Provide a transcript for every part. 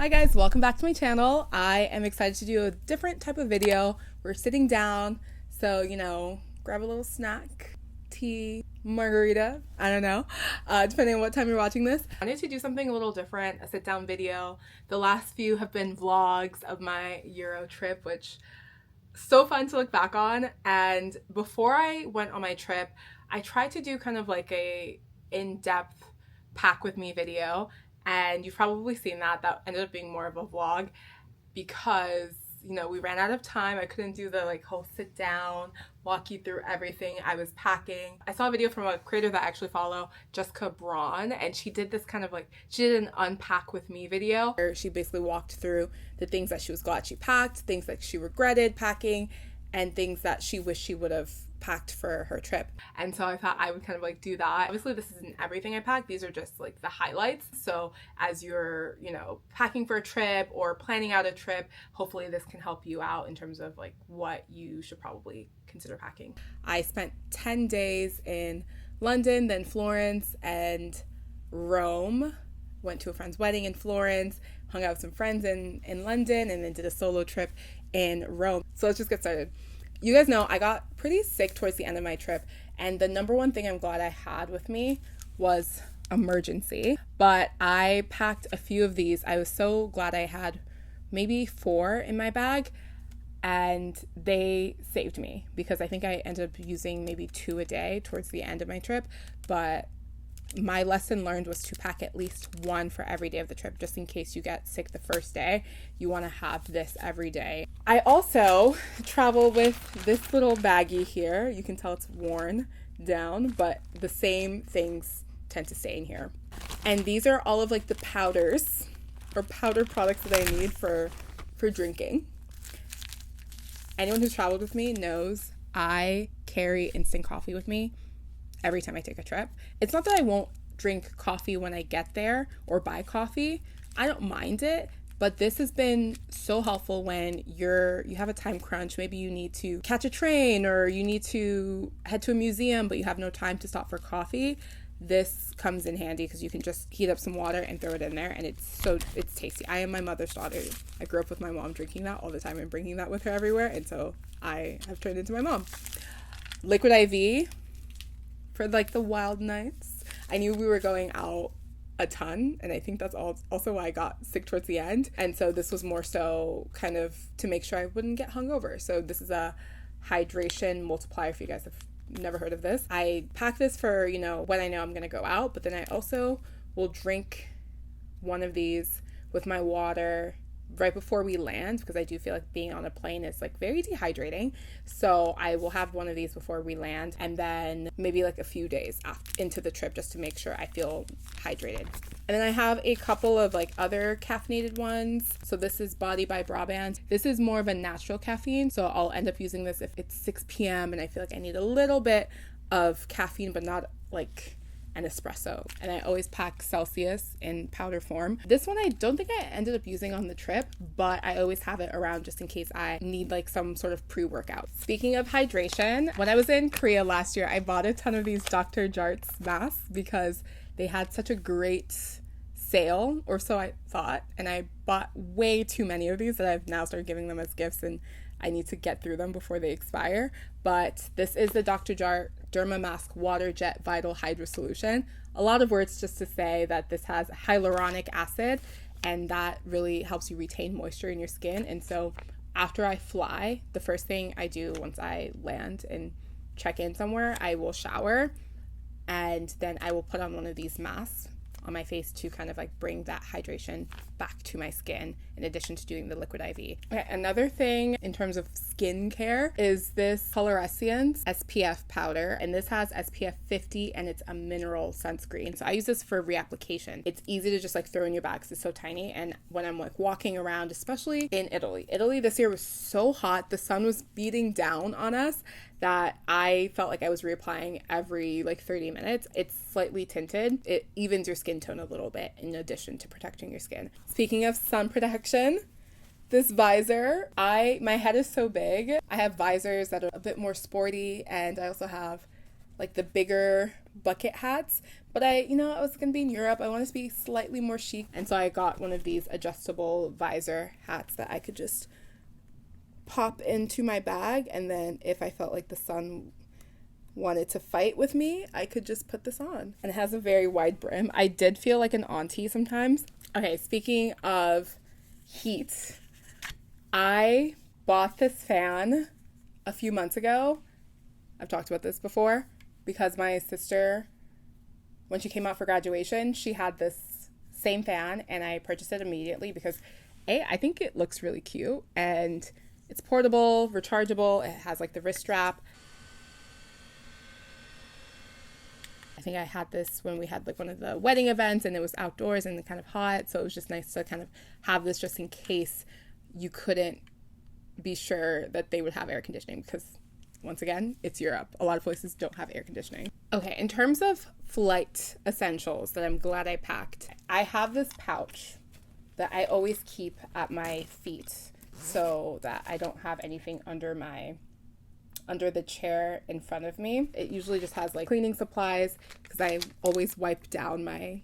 Hi guys, welcome back to my channel. I am excited to do a different type of video. We're sitting down, so grab a little snack, tea, margarita, I don't know, depending on what time you're watching this. I wanted to do something a little different, a sit down video. The last few have been vlogs of my Euro trip, which so fun to look back on. And before I went on my trip, I tried to do kind of like a in-depth pack with me video, and you've probably seen that ended up being more of a vlog because we ran out of time. I couldn't do the whole sit down, walk you through everything I was packing. I saw a video from a creator that I actually follow, Jessica Braun, and she did this kind of she did an unpack with me video where she basically walked through the things that she was glad she packed, things that she regretted packing, and things that she wished she would have packed for her trip. And so I thought I would kind of do that. Obviously this isn't everything I packed, these are just the highlights. So as you're packing for a trip or planning out a trip, hopefully this can help you out in terms of what you should probably consider packing. I spent 10 days in London, then Florence and Rome. Went to a friend's wedding in Florence, hung out with some friends in London, and then did a solo trip in Rome. So let's just get started. You guys know I got pretty sick towards the end of my trip, and the number one thing I'm glad I had with me was emergency. But I packed a few of these. I was so glad I had maybe 4 in my bag, and they saved me because I think I ended up using maybe 2 a day towards the end of my trip. But my lesson learned was to pack at least 1 for every day of the trip, just in case you get sick the first day. You want to have this every day. I also travel with this little baggie here. You can tell it's worn down, but the same things tend to stay in here. And these are all of the powders or powder products that I need for drinking. Anyone who's traveled with me knows I carry instant coffee with me every time I take a trip. It's not that I won't drink coffee when I get there or buy coffee. I don't mind it, but this has been so helpful when you have a time crunch. Maybe you need to catch a train or you need to head to a museum, but you have no time to stop for coffee. This comes in handy because you can just heat up some water and throw it in there, and it's tasty. I am my mother's daughter. I grew up with my mom drinking that all the time and bringing that with her everywhere, and so I have turned into my mom. Liquid IV for the wild nights. I knew we were going out a ton, and I think that's also why I got sick towards the end. And so this was more so kind of to make sure I wouldn't get hungover. So this is a hydration multiplier if you guys have never heard of this. I pack this for, when I know I'm going to go out, but then I also will drink one of these with my water right before we land, because I do feel like being on a plane is very dehydrating. So I will have one of these before we land, and then maybe a few days into the trip just to make sure I feel hydrated. And then I have a couple of other caffeinated ones. So this is Body by Brabant. This is more of a natural caffeine, so I'll end up using this if it's 6 p.m. and I feel like I need a little bit of caffeine, but not an espresso. And I always pack Celsius in powder form. This one I don't think I ended up using on the trip, but I always have it around just in case I need some sort of pre-workout. Speaking of hydration, when I was in Korea last year, I bought a ton of these Dr. Jart's masks because they had such a great sale, or so I thought, and I bought way too many of these that I've now started giving them as gifts, and I need to get through them before they expire. But this is the Dr. Jart Derma Mask Water Jet Vital Hydra Solution. A lot of words just to say that this has hyaluronic acid, and that really helps you retain moisture in your skin. And so after I fly, the first thing I do once I land and check in somewhere, I will shower, and then I will put on one of these masks on my face to kind of bring that hydration back to my skin, in addition to doing the liquid IV. Okay, another thing in terms of skincare is this Colorescence SPF powder, and this has SPF 50 and it's a mineral sunscreen. So I use this for reapplication. It's easy to just throw in your bag because it's so tiny, and when I'm walking around, especially in Italy this year was so hot, the sun was beating down on us, that I felt like I was reapplying every 30 minutes. It's slightly tinted. It evens your skin tone a little bit in addition to protecting your skin. Speaking of sun protection, this visor, my head is so big. I have visors that are a bit more sporty, and I also have like the bigger bucket hats. But I was going to be in Europe. I want to be slightly more chic. And so I got one of these adjustable visor hats that I could just pop into my bag. And then if I felt like the sun wanted to fight with me, I could just put this on. And it has a very wide brim. I did feel like an auntie sometimes. Okay, speaking of heat, I bought this fan a few months ago. I've talked about this before because my sister, when she came out for graduation, she had this same fan and I purchased it immediately because I think it looks really cute and it's portable, rechargeable. It has like the wrist strap. I think I had this when we had like one of the wedding events and it was outdoors and kind of hot. So it was just nice to kind of have this just in case you couldn't be sure that they would have air conditioning because once again, it's Europe. A lot of places don't have air conditioning. Okay, in terms of flight essentials that I'm glad I packed, I have this pouch that I always keep at my feet so that I don't have anything under the chair in front of me. It usually just has like cleaning supplies because I always wipe down my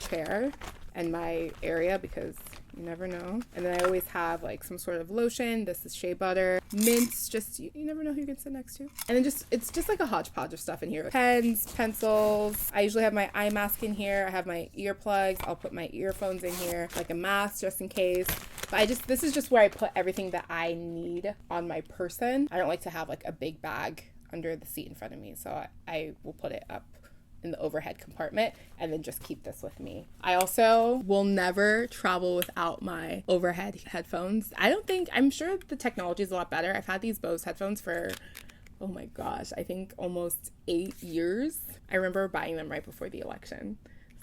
chair and my area because you never know. And then I always have like some sort of lotion. This is shea butter, mints, just you never know who you can sit next to. And then it's just like a hodgepodge of stuff in here. Pens, pencils. I usually have my eye mask in here. I have my earplugs. I'll put my earphones in here, like a mask just in case. But this is just where I put everything that I need on my person. I don't like to have like a big bag under the seat in front of me. So I will put it up in the overhead compartment and then just keep this with me. I also will never travel without my overhead headphones. I'm sure the technology is a lot better. I've had these Bose headphones for, oh my gosh, I think almost 8 years. I remember buying them right before the election.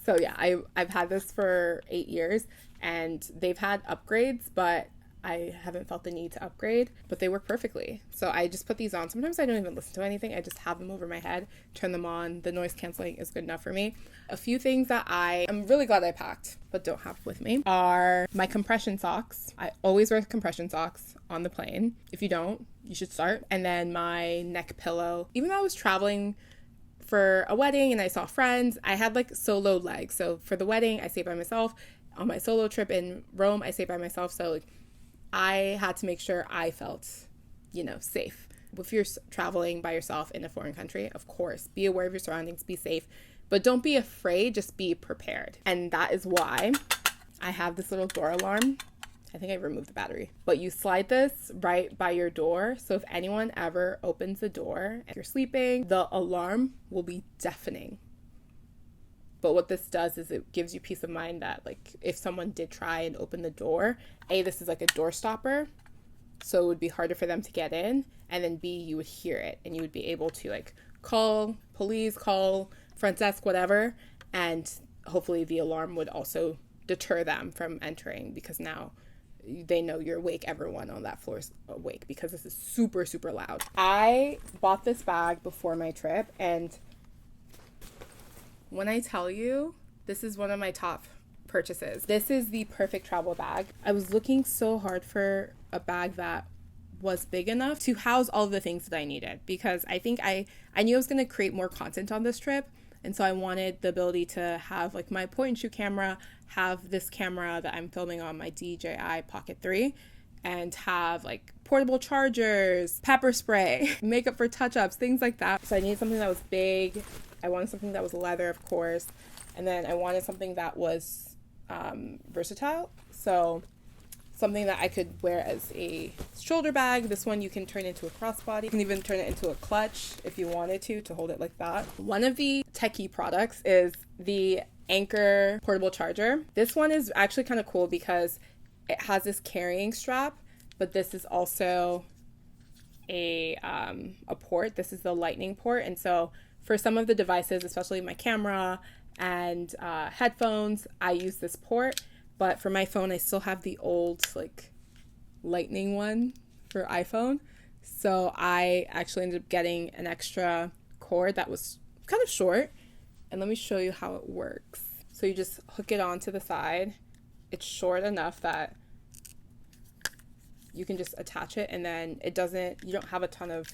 So yeah, I've had this for 8 years and they've had upgrades, but I haven't felt the need to upgrade, but they work perfectly. So I just put these on. Sometimes I don't even listen to anything. I just have them over my head, turn them on. The noise canceling is good enough for me. A few things that I'm really glad I packed, but don't have with me are my compression socks. I always wear compression socks on the plane. If you don't, you should start. And then my neck pillow. Even though I was traveling for a wedding and I saw friends, I had like solo legs. So for the wedding, I stayed by myself. On my solo trip in Rome, I stayed by myself. So like, I had to make sure I felt, safe. If you're traveling by yourself in a foreign country, of course, be aware of your surroundings, be safe, but don't be afraid, just be prepared. And that is why I have this little door alarm. I think I removed the battery, but you slide this right by your door. So if anyone ever opens the door and you're sleeping, the alarm will be deafening. But what this does is it gives you peace of mind that like if someone did try and open the door, this is like a door stopper. So it would be harder for them to get in. And then B, you would hear it and you would be able to like call police, call front desk, whatever. And hopefully the alarm would also deter them from entering because now they know you're awake. Everyone on that floor is awake because this is super, super loud. I bought this bag before my trip and when I tell you, this is one of my top purchases. This is the perfect travel bag. I was looking so hard for a bag that was big enough to house all of the things that I needed because I think I knew I was going to create more content on this trip. And so I wanted the ability to have like my point and shoot camera, have this camera that I'm filming on my DJI Pocket 3 and have like portable chargers, pepper spray, makeup for touch-ups, things like that. So I needed something that was big. I wanted something that was leather, of course. And then I wanted something that was versatile. So something that I could wear as a shoulder bag. This one you can turn into a crossbody. You can even turn it into a clutch if you wanted to hold it like that. One of the techie products is the Anchor portable charger. This one is actually kind of cool because it has this carrying strap, but this is also a port. This is the lightning port. And so for some of the devices, especially my camera and headphones, I use this port. But for my phone, I still have the old like lightning one for iPhone. So I actually ended up getting an extra cord that was kind of short. And let me show you how it works. So you just hook it onto the side. It's short enough that you can just attach it and then you don't have a ton of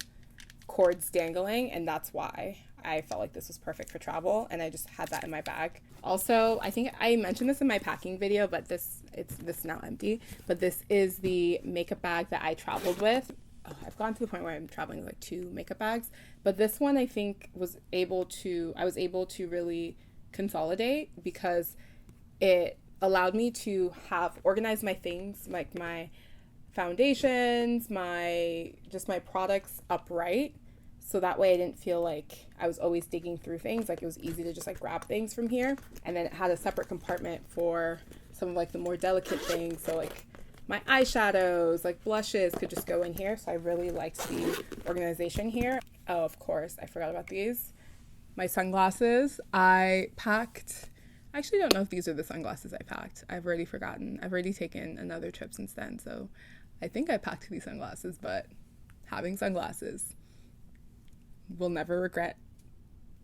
cords dangling, and that's why I felt like this was perfect for travel, and I just had that in my bag. Also, I think I mentioned this in my packing video, but this is now empty. But this is the makeup bag that I traveled with. Oh, I've gotten to the point where I'm traveling with like 2 makeup bags, but this one I think I was able to really consolidate because it allowed me to have organized my things, like my foundations, my products upright. So that way I didn't feel like I was always digging through things. Like it was easy to just like grab things from here. And then it had a separate compartment for some of like the more delicate things. So like my eyeshadows, like blushes could just go in here. So I really liked the organization here. Oh, of course, I forgot about these. My sunglasses. I actually don't know if these are the sunglasses I packed. I've already forgotten. I've already taken another trip since then. So I think I packed these sunglasses, but having sunglasses, will never regret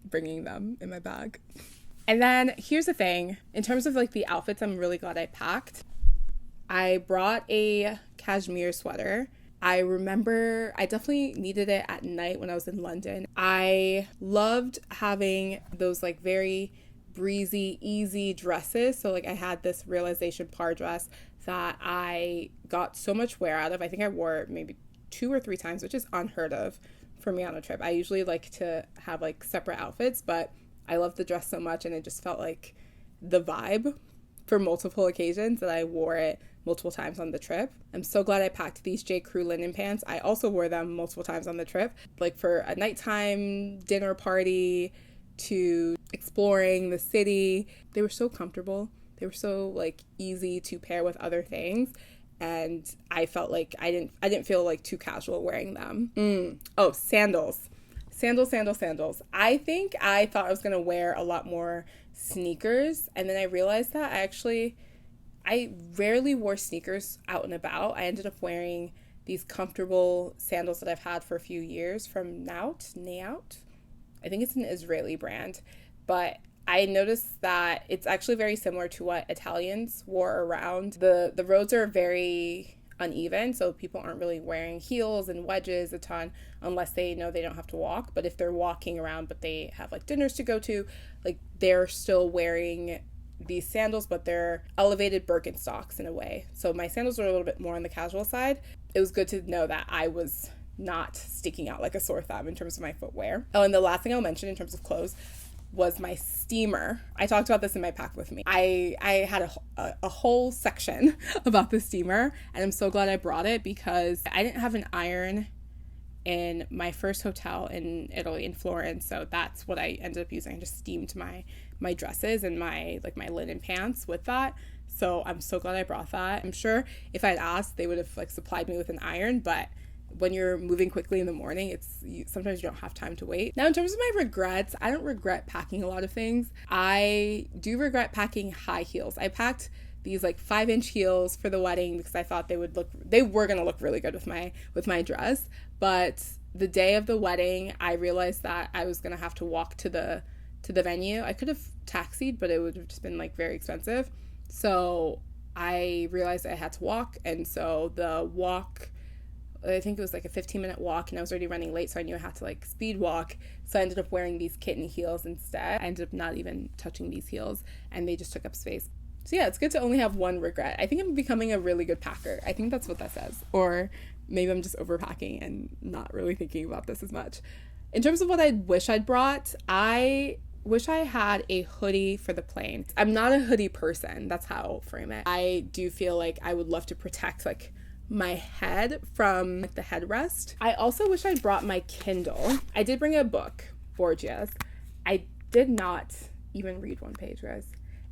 bringing them in my bag. And then here's the thing, in terms of like the outfits, I'm really glad I packed. I brought a cashmere sweater. I remember I definitely needed it at night when I was in London. I loved having those like very breezy, easy dresses. So like I had this realization par dress that I got so much wear out of. I think I wore it maybe 2 or 3 times, which is unheard of for me on a trip. I usually like to have like separate outfits, but I love the dress so much and it just felt like the vibe for multiple occasions that I wore it multiple times on the trip. I'm so glad I packed these J. Crew linen pants. I also wore them multiple times on the trip, like for a nighttime dinner party to exploring the city. They were so comfortable. They were so like easy to pair with other things. And I felt like I didn't feel like too casual wearing them. Oh, sandals. I think I thought I was going to wear a lot more sneakers. And then I realized that I rarely wore sneakers out and about. I ended up wearing these comfortable sandals that I've had for a few years from Naut. I think it's an Israeli brand. But I noticed that it's actually very similar to what Italians wore around. The roads are very uneven, so people aren't really wearing heels and wedges a ton unless they know they don't have to walk. But if they're walking around but they have like dinners to go to, like they're still wearing these sandals, but they're elevated Birkenstocks in a way. So my sandals are a little bit more on the casual side. It was good to know that I was not sticking out like a sore thumb in terms of my footwear. Oh, and the last thing I'll mention in terms of clothes was my steamer. I talked about this in my pack with me. I had a whole section about the steamer, and I'm so glad I brought it because I didn't have an iron in my first hotel in Italy, in Florence, so that's what I ended up using. I just steamed my dresses and my linen pants with that. So I'm so glad I brought that. I'm sure if I'd asked, they would have like supplied me with an iron, but when you're moving quickly in the morning, sometimes you don't have time to wait. Now, in terms of my regrets, I don't regret packing a lot of things. I do regret packing high heels. I packed these like 5-inch heels for the wedding because I thought they were going to look really good with my dress. But the day of the wedding, I realized that I was going to have to walk to the venue. I could have taxied, but it would have just been like very expensive. So I realized I had to walk, and so the walk, I think it was like a 15-minute walk, and I was already running late, so I knew I had to like speed walk. So I ended up wearing these kitten heels instead. I ended up not even touching these heels, and they just took up space. So yeah, it's good to only have one regret. I think I'm becoming a really good packer. I think that's what that says. Or maybe I'm just overpacking and not really thinking about this as much. In terms of what I wish I'd brought, I wish I had a hoodie for the plane. I'm not a hoodie person. That's how I'll frame it. I do feel like I would love to protect like my head from like the headrest. I also wish I brought my Kindle. I did bring a book, Borgias. I did not even read one page, guys.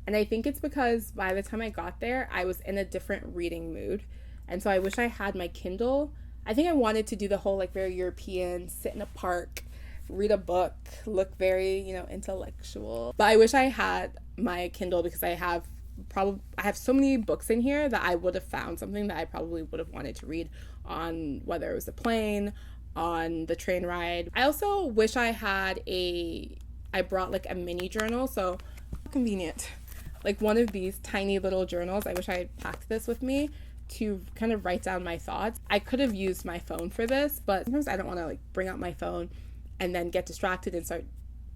And I think it's because by the time I got there, I was in a different reading mood. And so I wish I had my Kindle. I think I wanted to do the whole like very European, sit in a park, read a book, look very, intellectual. But I wish I had my Kindle because I have so many books in here that I would have found something that I probably would have wanted to read on, whether it was a plane, on the train ride. I also wish I brought like a mini journal. So convenient. Like one of these tiny little journals. I wish I had packed this with me to kind of write down my thoughts. I could have used my phone for this, but sometimes I don't want to like bring out my phone and then get distracted and start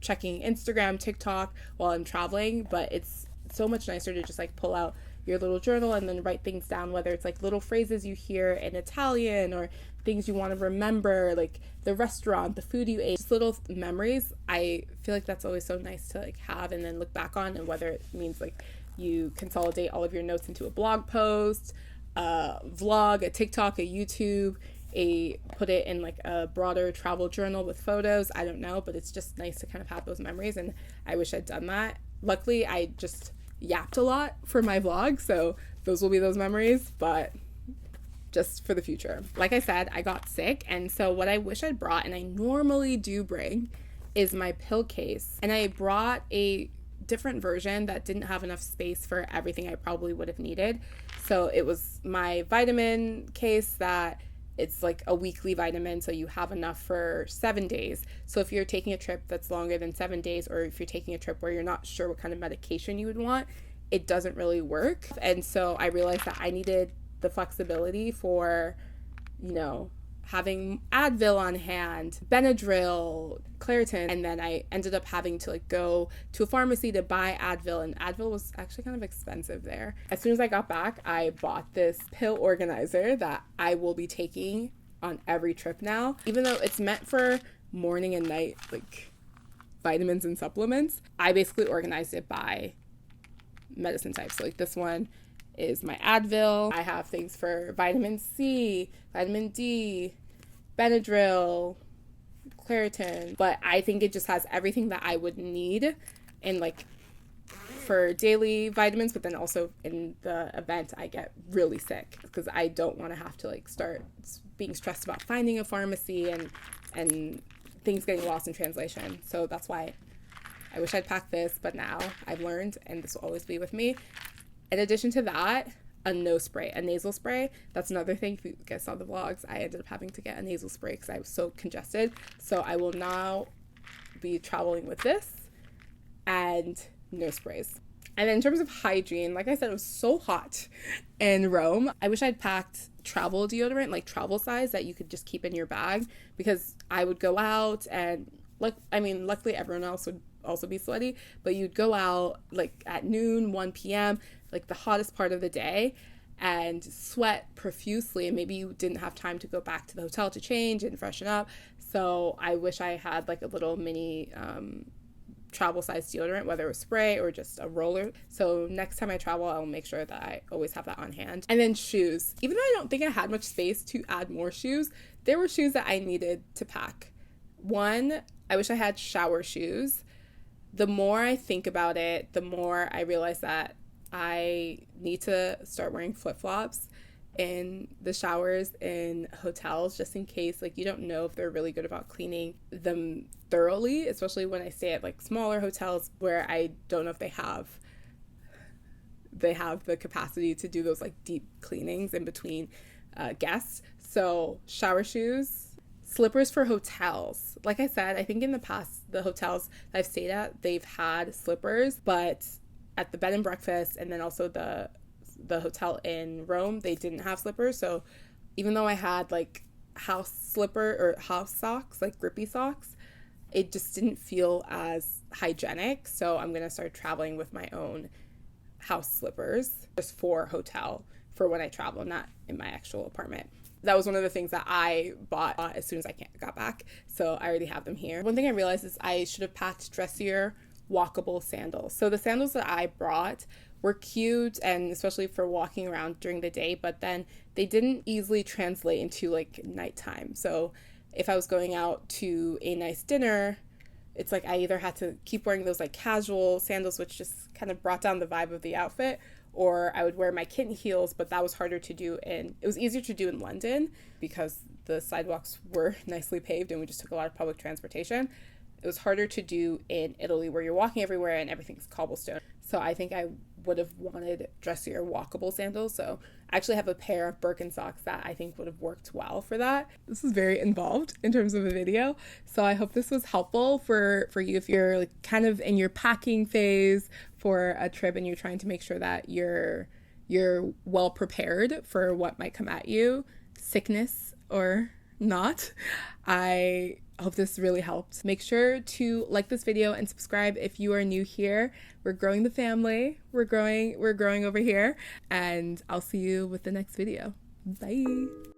checking Instagram, TikTok while I'm traveling, but it's so much nicer to just like pull out your little journal and then write things down, whether it's like little phrases you hear in Italian or things you want to remember, like the restaurant, the food you ate, just little memories. I feel like that's always so nice to like have and then look back on, and whether it means like you consolidate all of your notes into a blog post, a vlog, a TikTok, a YouTube, put it in like a broader travel journal with photos. I don't know, but it's just nice to kind of have those memories, and I wish I'd done that. Luckily, I just yapped a lot for my vlog, so those will be those memories, but just for the future. Like I said, I got sick, and so what I wish I'd brought, and I normally do bring, is my pill case. And I brought a different version that didn't have enough space for everything I probably would have needed. So it was my vitamin case that it's like a weekly vitamin, so you have enough for 7 days. So if you're taking a trip that's longer than 7 days, or if you're taking a trip where you're not sure what kind of medication you would want, it doesn't really work. And so I realized that I needed the flexibility for, you know, having Advil on hand, Benadryl, Claritin, and then I ended up having to like go to a pharmacy to buy Advil, and Advil was actually kind of expensive there. As soon as I got back, I bought this pill organizer that I will be taking on every trip now, even though it's meant for morning and night like vitamins and supplements. I basically organized it by medicine type. So like this one is my Advil. I have things for vitamin C, vitamin D, Benadryl, Claritin, but I think it just has everything that I would need in like for daily vitamins, but then also in the event I get really sick, because I don't want to have to like start being stressed about finding a pharmacy and things getting lost in translation. So that's why I wish I'd packed this, but now I've learned, and this will always be with me. In addition to that, a nose spray, a nasal spray. That's another thing. If you guys saw the vlogs, I ended up having to get a nasal spray because I was so congested. So I will now be traveling with this and nose sprays. And then in terms of hygiene, like I said, it was so hot in Rome. I wish I'd packed travel deodorant, like travel size, that you could just keep in your bag, because I would go out and luckily everyone else would also be sweaty, but you'd go out like at noon, 1 p.m., like the hottest part of the day, and sweat profusely, and maybe you didn't have time to go back to the hotel to change and freshen up. So I wish I had like a little mini travel size deodorant, whether it was spray or just a roller. So next time I travel, I'll make sure that I always have that on hand. And then shoes. Even though I don't think I had much space to add more shoes, there were shoes that I needed to pack. One, I wish I had shower shoes. The more I think about it, the more I realize that I need to start wearing flip-flops in the showers in hotels, just in case, like, you don't know if they're really good about cleaning them thoroughly, especially when I stay at like smaller hotels where I don't know if they have the capacity to do those like deep cleanings in between guests. So shower shoes, slippers for hotels. Like I said, I think in the past, the hotels that I've stayed at, they've had slippers, but at the bed and breakfast, and then also the hotel in Rome, they didn't have slippers. So even though I had like house slipper or house socks, like grippy socks, it just didn't feel as hygienic. So I'm gonna start traveling with my own house slippers just for hotel, for when I travel, not in my actual apartment. That was one of the things that I bought as soon as I got back. So I already have them here. One thing I realized is I should have packed dressier walkable sandals. So the sandals that I brought were cute, and especially for walking around during the day, but then they didn't easily translate into like nighttime. So if I was going out to a nice dinner, it's like I either had to keep wearing those like casual sandals, which just kind of brought down the vibe of the outfit, or I would wear my kitten heels, but that was harder to do, and it was easier to do in London because the sidewalks were nicely paved and we just took a lot of public transportation. It was harder to do in Italy, where you're walking everywhere and everything's cobblestone. So I think I would have wanted dressier walkable sandals. So I actually have a pair of Birkenstocks that I think would have worked well for that. This is very involved in terms of a video, so I hope this was helpful for you if you're like kind of in your packing phase for a trip and you're trying to make sure that you're well prepared for what might come at you, sickness or not. I hope this really helped. Make sure to like this video and subscribe if you are new here. We're growing the family. We're growing over here, and I'll see you with the next video. Bye.